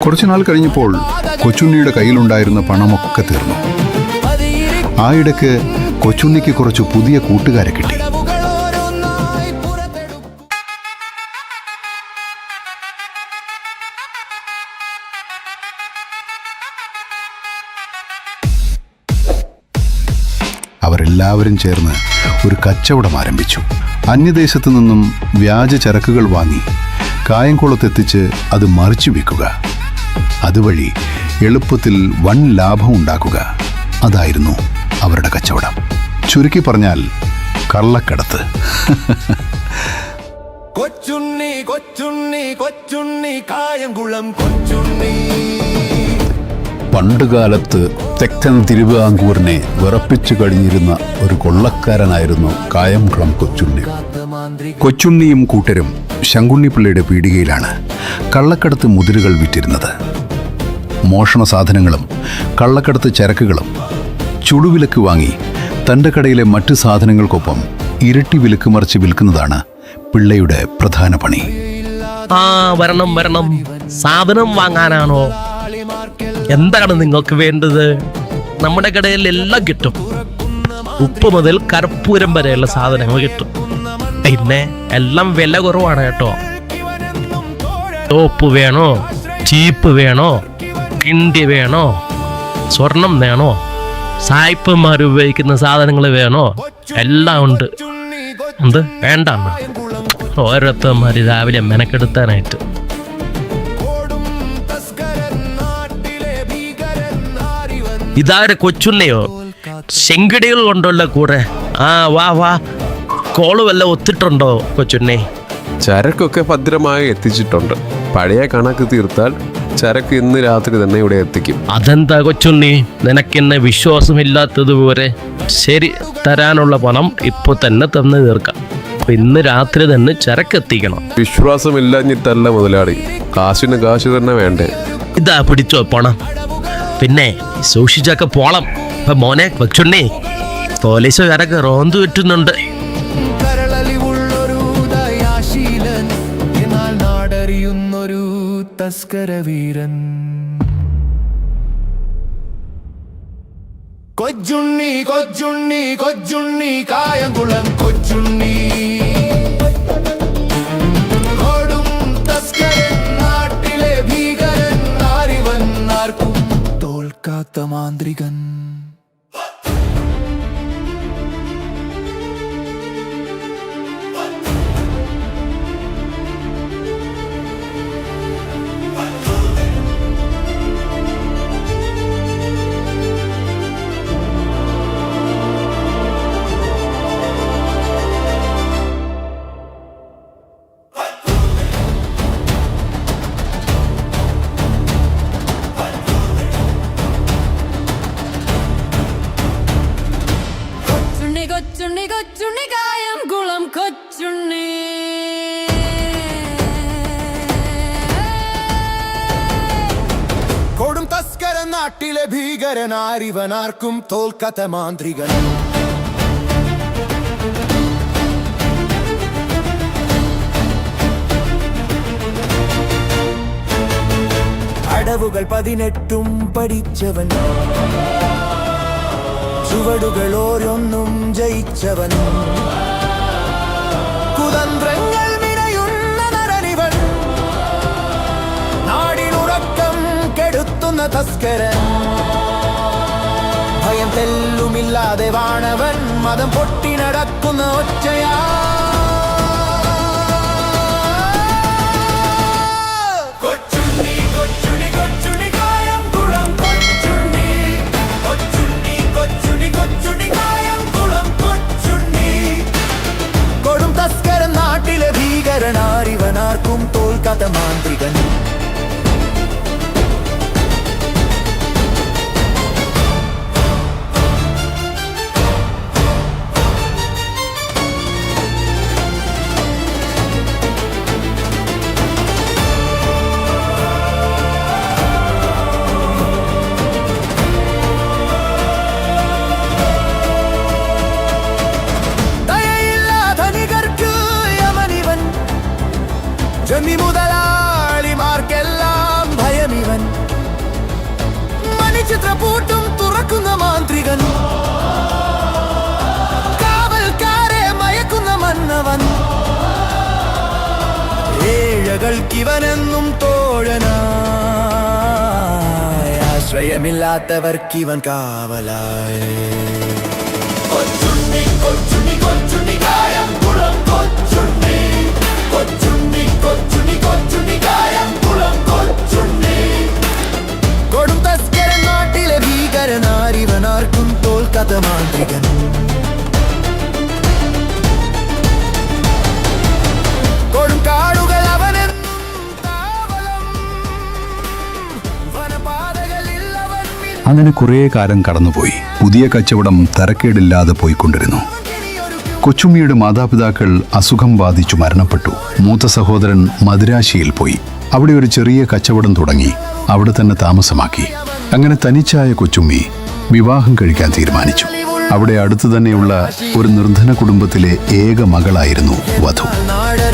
കുറച്ചുനാൾ കഴിഞ്ഞപ്പോൾ കൊച്ചുണ്ണിയുടെ കയ്യിലുണ്ടായിരുന്ന പണമൊക്കെ തീർന്നു. ആ ഇടയ്ക്ക് കൊച്ചുണ്ണിക്ക് കുറച്ച് പുതിയ കൂട്ടുകാരെ കിട്ടി. അവരെല്ലാവരും ചേർന്ന് ഒരു കച്ചവടം ആരംഭിച്ചു. അന്യദേശത്തു നിന്നും വ്യാജ ചരക്കുകൾ വാങ്ങി കായംകുളത്തെത്തിച്ച് അത് മറിച്ചു വിൽക്കുക. അതുവഴി എളുപ്പത്തിൽ വൻ ലാഭം ഉണ്ടാക്കുക. അതായിരുന്നു അവരുടെ കച്ചവടം. ചുരുക്കി പറഞ്ഞാൽ കള്ളക്കടത്ത്. കൊച്ചുണ്ണി കൊച്ചുണ്ണി കൊച്ചുണ്ണി കായംകുളം കൊച്ചുണ്ണി. പണ്ടുകാലത്ത് തെക്കൻ തിരുവിതാംകൂറിനെ വിറപ്പിച്ചു കഴിഞ്ഞിരുന്ന ഒരു കൊള്ളക്കാരനായിരുന്നു കായംകുളം കൊച്ചുണ്ണി. കൊച്ചുണ്ണിയും കൂട്ടരും ശങ്കുണ്ണിപ്പിള്ളയുടെ പീടികയിലാണ് കള്ളക്കടത്ത് മുതിരുകൾ വിറ്റിരുന്നത്. മോഷണ സാധനങ്ങളും കള്ളക്കടത്ത് ചരക്കുകളും ചുടുവിലക്ക് വാങ്ങി തൻ്റെ കടയിലെ മറ്റു സാധനങ്ങൾക്കൊപ്പം ഇരട്ടി വിലക്ക് മറിച്ച് വിൽക്കുന്നതാണ് പിള്ളയുടെ പ്രധാന പണി. വരണം വരണം, സാധനം വാങ്ങാനാണോ? എന്താണ് നിങ്ങൾക്ക് വേണ്ടത്? നമ്മുടെ കടയിൽ എല്ലാം കിട്ടും. ഉപ്പ് മുതൽ കർപ്പൂരം വരെയുള്ള സാധനങ്ങൾ കിട്ടും. പിന്നെ എല്ലാം വില കുറവാണ് കേട്ടോ. ടോപ്പ് വേണോ, ചീപ്പ് വേണോ, കിണ്ടി വേണോ, സ്വർണം വേണോ, സായിപ്പന്മാർ ഉപയോഗിക്കുന്ന സാധനങ്ങൾ വേണോ, എല്ലാം ഉണ്ട്. എന്ത് വേണ്ട? ഓരോരുത്തന്മാര് രാവിലെ മെനക്കെടുത്താനായിട്ട്. ഇതാരെ കൊച്ചുണ്ണയോ? ചെങ്കിടികൾ കൊണ്ടുള്ള കൂടെ. വാ വാ, കോള് വല്ല ഒത്തിട്ടുണ്ടോ കൊച്ചുണ്ണേ? ചരക്കൊക്കെ ഭദ്രമായി എത്തിച്ചിട്ടുണ്ട്. പഴയ കണക്ക് തീർത്താൽ ചരക്ക് ഇന്ന് രാത്രി തന്നെ ഇവിടെ എത്തിക്കും. അതെന്താ കൊച്ചുണ്ണി, നിനക്കെന്നെ വിശ്വാസമില്ലാത്തതുപോലെ? ശരി, തരാനുള്ള പണം ഇപ്പൊ തന്നെ തന്നു തീർക്കാം. ഇന്ന് രാത്രി തന്നെ ചരക്ക് എത്തിക്കണം. വിശ്വാസമില്ലാഞ്ഞിട്ടല്ല മുതലാളി, കാശിന് കാശ് തന്നെ വേണ്ടേ? ഇതാ പിടിച്ചോ പണം. പിന്നെ സൂക്ഷിച്ചൊക്കെ പോളം. ഇപ്പൊ മോനെ കൊച്ചുണ്ണി, പോലീസുകാരൊക്കെ റോന്തു ചുറ്റുന്നുണ്ട്. കരളലിവുള്ളൊരു ദയാശീലൻ, എന്നാൽ നാടറിയുന്നൊരു തസ്കരവീരൻ. കൊച്ചുണ്ണി കൊച്ചുണ്ണി കൊച്ചുണ്ണി കായംകുളം കൊച്ചുണ്ണി. ഓടും തസ്കരൻ, നാട്ടിലെ ഭീകരൻ, ആരിവൻ ആർക്കും തോൽക്കാത്ത മാന്ത്രികൻ. കൊച്ചുണ്ണി കൊച്ചുണ്ണി കായംകുളം കൊച്ചുണ്ണി. കൊടും തസ്കരൻ, നാട്ടിലെ ഭീകരൻ, ആരിവൻ ആർക്കും തോൽക്കാത്ത മാന്ത്രികൻ. അടവുകൾ 18 പഠിച്ചവൻ, ചുവടുകൾ ഓരോന്നും ജയിച്ചവൻ, കുതന്ത്രങ്ങൾ വിനയുന്ന നരനിവൻ, നാടിനുറക്കം കെടുത്തുന്ന തസ്കരൻ. ഭയം തെല്ലുമില്ലാതെ വാണവൻ, മതം പൊട്ടി നടക്കുന്ന ഒച്ചയാ. നാട്ടിലെ ഭീകരൻ, ആരിവനാർക്കും തോൽക്കാത്ത മാന്ത്രികൻ. ആശ്രയമില്ലാത്തവർക്കിവൻ കാവലായി. കൊടും തസ്കരൻ നാട്ടിലെ ഭീകരനാരിവനാർക്കും തോൽക്കാത്ത മാന്ത്രികൻ. കൊടും കാടുകൾ അവനെന്നും കാവലം. വനപാതകളിൽ അവൻ അങ്ങനെ കുറേ കാലം കടന്നുപോയി. പുതിയ കച്ചവടം തരക്കേടില്ലാതെ പോയിക്കൊണ്ടിരുന്നു. കൊച്ചുണ്ണിയുടെ മാതാപിതാക്കൾ അസുഖം ബാധിച്ചു മരണപ്പെട്ടു. മൂത്ത സഹോദരൻ മദിരാശിയിൽ പോയി. അവിടെ ഒരു ചെറിയ കച്ചവടം തുടങ്ങി. അവിടെ തന്നെ താമസമാക്കി. അങ്ങനെ തനിച്ചായ കൊച്ചുണ്ണി വിവാഹം കഴിക്കാൻ തീരുമാനിച്ചു. അവിടെ അടുത്തു തന്നെയുള്ള ഒരു നിർധന കുടുംബത്തിലെ ഏക മകളായിരുന്നു വധു. നാട്